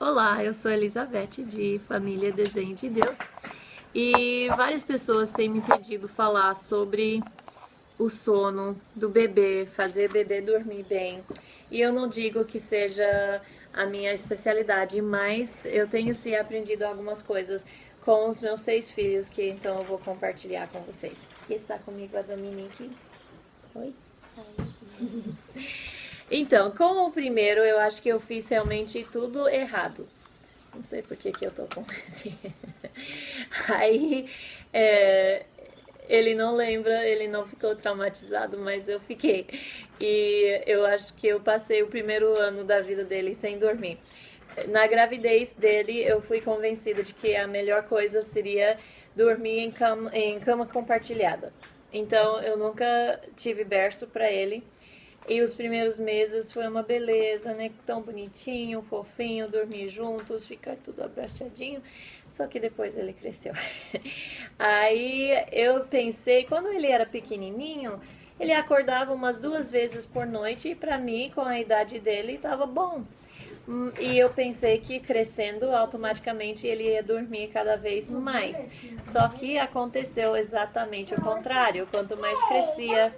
Olá, eu sou Elizabeth de Família Desenho de Deus e várias pessoas têm me pedido falar sobre o sono do bebê, fazer bebê dormir bem. E eu não digo que seja a minha especialidade, mas eu tenho sim aprendido algumas coisas com os meus 6 filhos que então eu vou compartilhar com vocês. Aqui está comigo a Dominique. Oi? Então, com o primeiro, eu acho que eu fiz realmente tudo errado. Não sei por que eu tô com esse. Aí, é, ele não lembra, ele não ficou traumatizado, mas eu fiquei. E eu acho que eu passei o primeiro ano da vida dele sem dormir. Na gravidez dele, eu fui convencida de que a melhor coisa seria dormir em cama compartilhada. Então, eu nunca tive berço para ele. E os primeiros meses foi uma beleza, né? Tão bonitinho, fofinho, dormir juntos, ficar tudo abraçadinho. Só que depois ele cresceu. Aí eu pensei, quando ele era pequenininho, ele acordava umas 2 vezes por noite e para mim, com a idade dele, estava bom. E eu pensei que crescendo, automaticamente ele ia dormir cada vez mais. Só que aconteceu exatamente o contrário. Quanto mais crescia,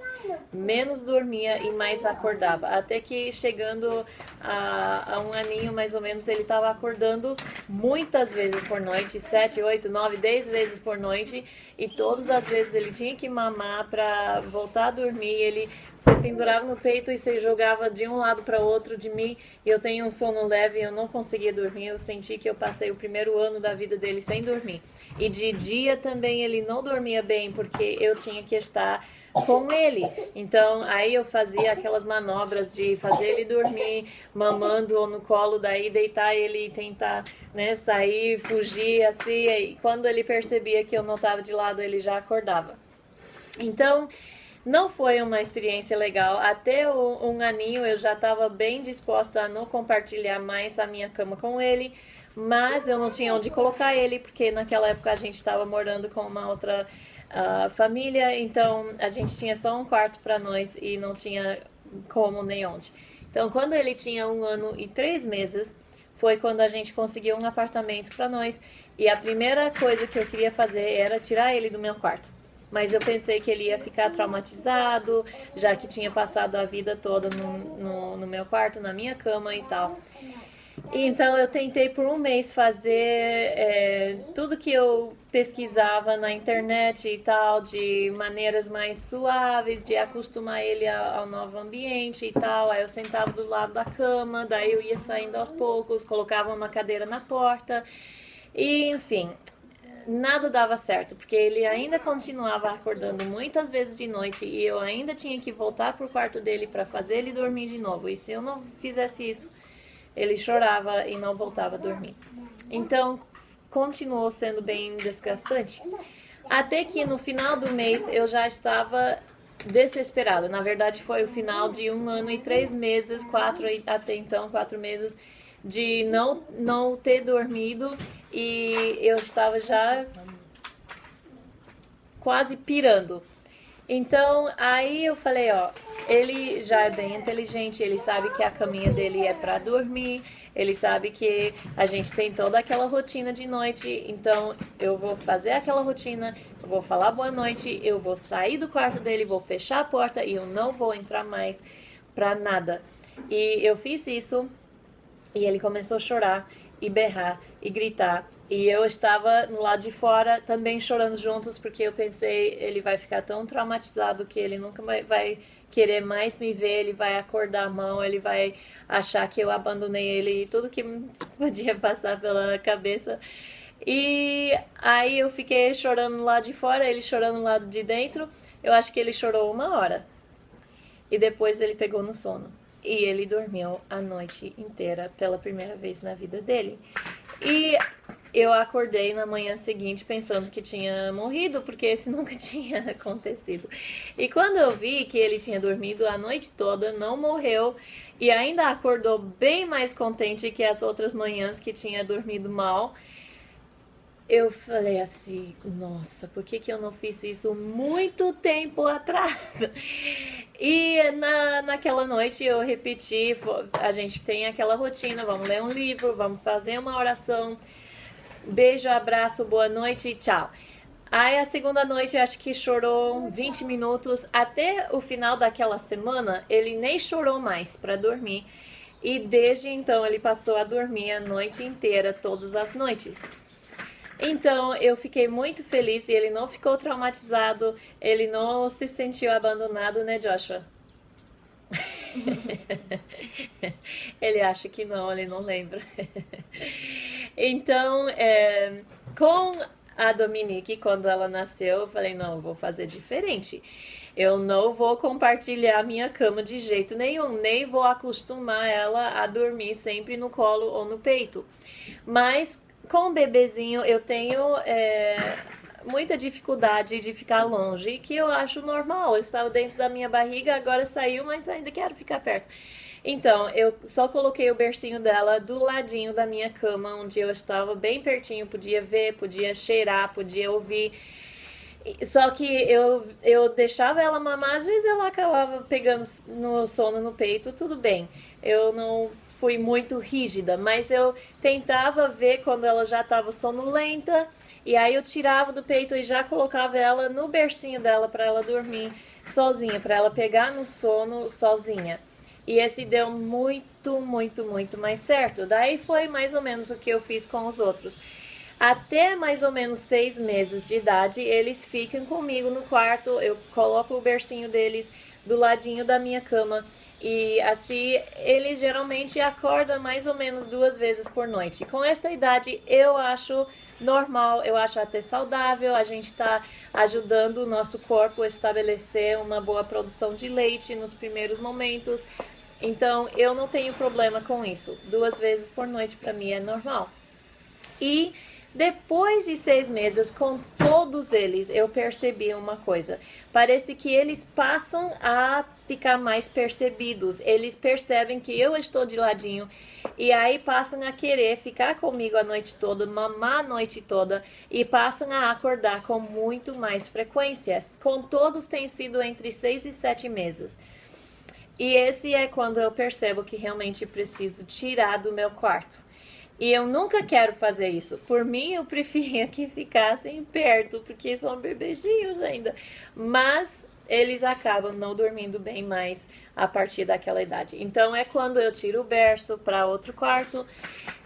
menos dormia e mais acordava. Até que chegando a um aninho mais ou menos, ele estava acordando muitas vezes por noite, 7, 8, 9, 10 vezes por noite. E todas as vezes ele tinha que mamar para voltar a dormir. Ele se pendurava no peito e se jogava de um lado para o outro de mim. E eu tenho um sono leve, eu não conseguia dormir. Eu senti que eu passei o primeiro ano da vida dele sem dormir. E de dia também ele não dormia bem, porque eu tinha que estar com ele. Então aí eu fazia aquelas manobras de fazer ele dormir mamando ou no colo, daí deitar ele e tentar, né, sair, fugir assim. E quando ele percebia que eu não estava de lado, ele já acordava. Então não foi uma experiência legal. Até um aninho eu já estava bem disposta a não compartilhar mais a minha cama com ele, mas eu não tinha onde colocar ele, porque naquela época a gente estava morando com uma outra família, então a gente tinha só um quarto para nós e não tinha como nem onde. Então, quando ele tinha 1 ano e 3 meses, foi quando a gente conseguiu um apartamento para nós, e a primeira coisa que eu queria fazer era tirar ele do meu quarto. Mas eu pensei que ele ia ficar traumatizado, já que tinha passado a vida toda no meu quarto, na minha cama e tal. Então eu tentei por um mês fazer tudo que eu pesquisava na internet e tal, de maneiras mais suaves, de acostumar ele ao novo ambiente e tal. Aí eu sentava do lado da cama, daí eu ia saindo aos poucos, colocava uma cadeira na porta e enfim, nada dava certo, porque ele ainda continuava acordando muitas vezes de noite e eu ainda tinha que voltar pro quarto dele para fazer ele dormir de novo. E se eu não fizesse isso, ele chorava e não voltava a dormir. Então, continuou sendo bem desgastante. Até que no final do mês eu já estava desesperada. Na verdade, foi o final de 1 ano e 3 meses, até então, 4 meses, de não ter dormido e eu estava já quase pirando. Então, aí eu falei, ó, ele já é bem inteligente, ele sabe que a caminha dele é para dormir, ele sabe que a gente tem toda aquela rotina de noite, então eu vou fazer aquela rotina, eu vou falar boa noite, eu vou sair do quarto dele, vou fechar a porta e eu não vou entrar mais pra nada. E eu fiz isso e ele começou a chorar e berrar e gritar. E eu estava no lado de fora também chorando juntos, porque eu pensei, ele vai ficar tão traumatizado que ele nunca vai querer mais me ver, ele vai acordar a mão, ele vai achar que eu abandonei ele e tudo que podia passar pela cabeça. E aí eu fiquei chorando lá de fora, ele chorando lá de dentro. Eu acho que ele chorou 1 hora. E depois ele pegou no sono. E ele dormiu a noite inteira pela primeira vez na vida dele. E eu acordei na manhã seguinte pensando que tinha morrido, porque isso nunca tinha acontecido. E quando eu vi que ele tinha dormido a noite toda, não morreu e ainda acordou bem mais contente que as outras manhãs que tinha dormido mal, eu falei assim, nossa, por que que eu não fiz isso muito tempo atrás? E naquela noite eu repeti, a gente tem aquela rotina, vamos ler um livro, vamos fazer uma oração, beijo, abraço, boa noite e tchau. Aí a segunda noite acho que chorou 20 minutos. Até o final daquela semana ele nem chorou mais para dormir. E desde então ele passou a dormir a noite inteira, todas as noites. Então eu fiquei muito feliz e ele não ficou traumatizado, ele não se sentiu abandonado, né, Joshua? Ele acha que não, ele não lembra. Então, com a Dominique, quando ela nasceu, eu falei, não, eu vou fazer diferente. Eu não vou compartilhar minha cama de jeito nenhum, nem vou acostumar ela a dormir sempre no colo ou no peito. Mas com o bebezinho eu tenho muita dificuldade de ficar longe, que eu acho normal. Eu estava dentro da minha barriga, agora saiu, mas ainda quero ficar perto. Então, eu só coloquei o bercinho dela do ladinho da minha cama, onde eu estava bem pertinho, podia ver, podia cheirar, podia ouvir. Só que eu deixava ela mamar, às vezes ela acabava pegando no sono no peito, tudo bem. Eu não fui muito rígida, mas eu tentava ver quando ela já estava sonolenta, e aí eu tirava do peito e já colocava ela no bercinho dela para ela dormir sozinha, para ela pegar no sono sozinha. E esse deu muito, muito, muito mais certo. Daí foi mais ou menos o que eu fiz com os outros. Até mais ou menos 6 meses de idade, eles ficam comigo no quarto. Eu coloco o bercinho deles do ladinho da minha cama. E assim, ele geralmente acorda mais ou menos 2 vezes por noite. Com esta idade, eu acho normal, eu acho até saudável. A gente está ajudando o nosso corpo a estabelecer uma boa produção de leite nos primeiros momentos. Então, eu não tenho problema com isso. 2 vezes por noite para mim é normal. E depois de 6 meses, com todos eles, eu percebi uma coisa. Parece que eles passam a ficar mais percebidos. Eles percebem que eu estou de ladinho e aí passam a querer ficar comigo a noite toda, mamar a noite toda e passam a acordar com muito mais frequência. Com todos tem sido entre 6 e 7 meses. E esse é quando eu percebo que realmente preciso tirar do meu quarto. E eu nunca quero fazer isso. Por mim, eu preferia que ficassem perto, porque são bebezinhos ainda. Mas eles acabam não dormindo bem mais a partir daquela idade. Então é quando eu tiro o berço para outro quarto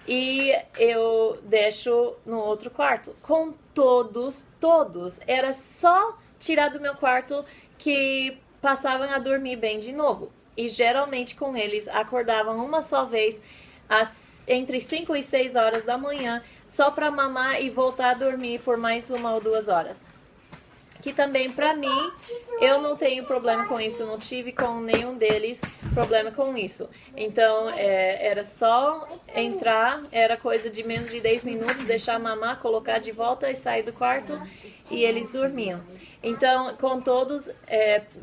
e eu deixo no outro quarto. Com todos. Era só tirar do meu quarto que passavam a dormir bem de novo. E geralmente com eles acordavam uma só vez entre 5 e 6 horas da manhã, só para mamar e voltar a dormir por mais 1 ou 2 horas. Que também para mim, eu não tenho problema com isso, não tive com nenhum deles problema com isso. Então, era só entrar, era coisa de menos de 10 minutos, deixar mamar, colocar de volta e sair do quarto e eles dormiam. Então, com todos,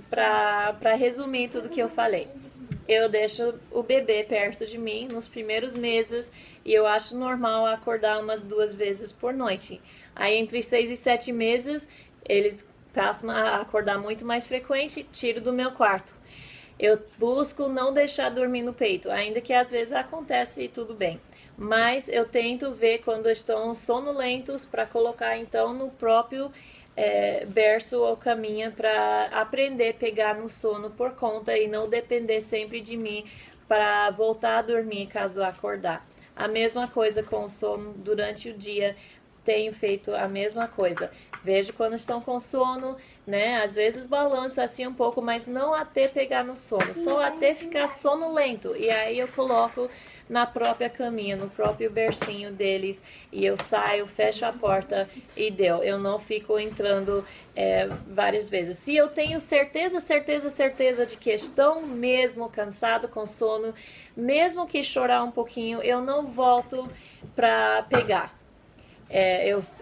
para resumir tudo que eu falei. Eu deixo o bebê perto de mim nos primeiros meses e eu acho normal acordar umas 2 vezes por noite. Aí entre 6 e 7 meses eles passam a acordar muito mais frequente, tiro do meu quarto. Eu busco não deixar dormir no peito, ainda que às vezes acontece e tudo bem. Mas eu tento ver quando estão sonolentos para colocar então no próprio berço ou caminha para aprender a pegar no sono por conta e não depender sempre de mim para voltar a dormir caso acordar. A mesma coisa com o sono durante o dia, tenho feito a mesma coisa. Vejo quando estão com sono, né? Às vezes balanço assim um pouco, mas não até pegar no sono, só até ficar sonolento. E aí eu coloco na própria caminha, no próprio bercinho deles, e eu saio, fecho a porta e deu. Eu não fico entrando várias vezes. Se eu tenho certeza de que estão mesmo cansados com sono, mesmo que chorar um pouquinho, eu não volto para pegar.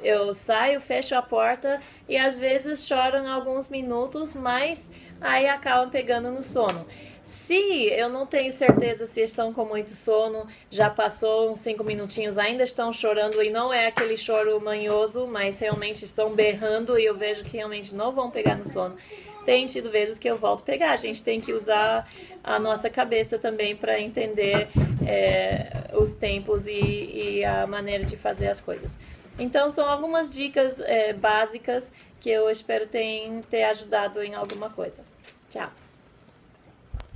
Eu saio, fecho a porta e às vezes choram alguns minutos, mas aí acabam pegando no sono. Se eu não tenho certeza se estão com muito sono, já passou uns 5 minutinhos, ainda estão chorando e não é aquele choro manhoso, mas realmente estão berrando e eu vejo que realmente não vão pegar no sono. Tem tido vezes que eu volto a pegar. A gente tem que usar a nossa cabeça também para entender os tempos e a maneira de fazer as coisas. Então, são algumas dicas básicas que eu espero ter ajudado em alguma coisa. Tchau!